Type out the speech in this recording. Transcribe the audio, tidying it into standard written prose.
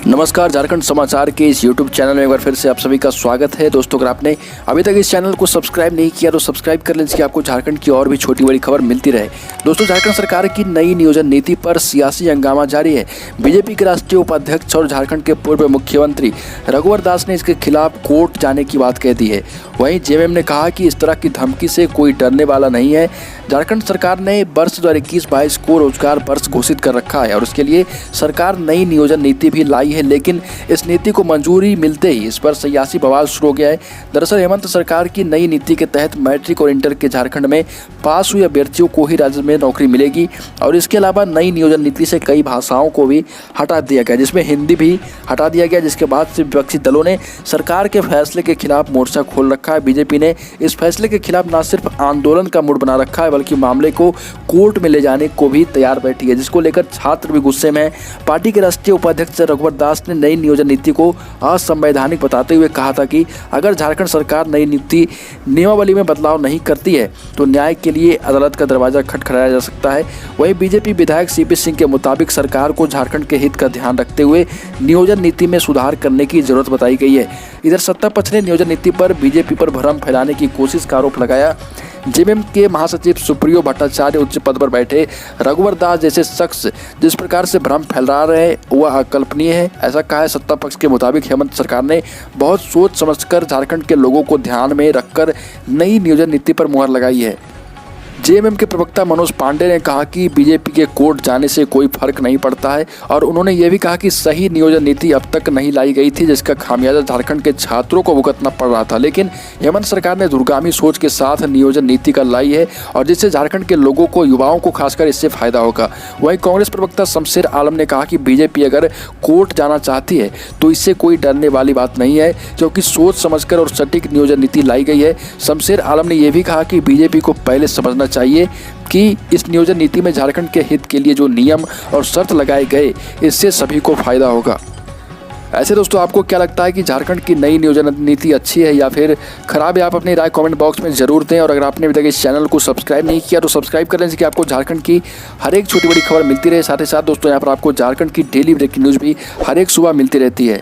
नमस्कार, झारखंड समाचार के इस YouTube चैनल में एक बार फिर से आप सभी का स्वागत है। दोस्तों, अगर आपने अभी तक इस चैनल को सब्सक्राइब नहीं किया तो सब्सक्राइब कर लें, जिससे आपको झारखंड की और भी छोटी बड़ी खबर मिलती रहे। दोस्तों, झारखंड सरकार की नई नियोजन नीति पर सियासी हंगामा जारी है। बीजेपी के राष्ट्रीय उपाध्यक्ष और झारखंड के पूर्व मुख्यमंत्री रघुवर दास ने इसके खिलाफ कोर्ट जाने की बात कह दी है। वहीं जेएमएम ने कहा कि इस तरह की धमकी से कोई डरने वाला नहीं है। झारखंड सरकार ने वर्ष 2021-22 को रोजगार वर्ष घोषित कर रखा है और उसके लिए सरकार नई नियोजन नीति भी लाई है, लेकिन इस नीति को मंजूरी मिलते ही इस पर सियासी बवाल शुरू हो गया है। दरअसल हेमंत सरकार की नई नीति के तहत मैट्रिक और इंटर के झारखंड में पास हुए अभ्यर्थियों को ही राज्य में नौकरी मिलेगी और इसके अलावा नई नियोजन नीति से कई भाषाओं को भी हटा दिया गया, जिसमें हिंदी भी हटा दिया गया, जिसके बाद से विपक्षी दलों ने सरकार के फैसले के खिलाफ मोर्चा खोल रखा है। बीजेपी ने इस फैसले के खिलाफ न सिर्फ आंदोलन का मूड बना रखा है बल्कि मामले को कोर्ट में ले जाने को भी तैयार बैठी है, जिसको लेकर छात्र भी गुस्से में हैं। पार्टी के राष्ट्रीय उपाध्यक्ष रघुवर दास ने नई नियोजन नीति को असंवैधानिक बताते हुए कहा था कि अगर झारखंड सरकार नई नीति नियमावली में बदलाव नहीं करती है तो न्याय के लिए अदालत का दरवाजा खटखटाया जा सकता है। वहीं बीजेपी विधायक सीपी सिंह के मुताबिक सरकार को झारखंड के हित का ध्यान रखते हुए नियोजन नीति में सुधार करने की जरूरत बताई गई है। इधर सत्ता पक्ष ने नियोजन नीति पर बीजेपी पर भ्रम फैलाने की कोशिश का आरोप लगाया। जेएमएम के महासचिव सुप्रियो भट्टाचार्य उच्च पद पर बैठे रघुवर दास जैसे शख्स जिस प्रकार से भ्रम फैला रहे हैं वह अकल्पनीय है, ऐसा कहा है। सत्ता पक्ष के मुताबिक हेमंत सरकार ने बहुत सोच समझकर झारखंड के लोगों को ध्यान में रखकर नई नियोजन नीति पर मुहर लगाई है। जेएमएम के प्रवक्ता मनोज पांडे ने कहा कि बीजेपी के कोर्ट जाने से कोई फर्क नहीं पड़ता है और उन्होंने ये भी कहा कि सही नियोजन नीति अब तक नहीं लाई गई थी, जिसका खामियाजा झारखंड के छात्रों को भुगतना पड़ रहा था। लेकिन हेमंत सरकार ने दूरगामी सोच के साथ नियोजन नीति का लाई है और जिससे झारखंड के लोगों को, युवाओं को खासकर इससे फायदा होगा। वहीं कांग्रेस प्रवक्ता शमशेर आलम ने कहा कि बीजेपी अगर कोर्ट जाना चाहती है तो इससे कोई डरने वाली बात नहीं है, क्योंकि सोच समझकर और सटीक नियोजन नीति लाई गई है। शमशेर आलम ने यह भी कहा कि बीजेपी को पहले समझना चाहिए कि इस नियोजन नीति में झारखंड के हित के लिए जो नियम और शर्त लगाए गए इससे सभी को फायदा होगा। ऐसे दोस्तों, आपको क्या लगता है कि झारखंड की नई नियोजन नीति अच्छी है या फिर खराब है? आप अपनी राय कमेंट बॉक्स में जरूर दें और अगर आपने अभी तक इस चैनल को सब्सक्राइब नहीं किया तो सब्सक्राइब कर लें, जिससे कि आपको झारखंड की हर एक छोटी बड़ी खबर मिलती रहे। साथ ही साथ दोस्तों, यहाँ पर आपको झारखंड की डेली ब्रेकिंग न्यूज़ भी हर एक सुबह मिलती रहती है।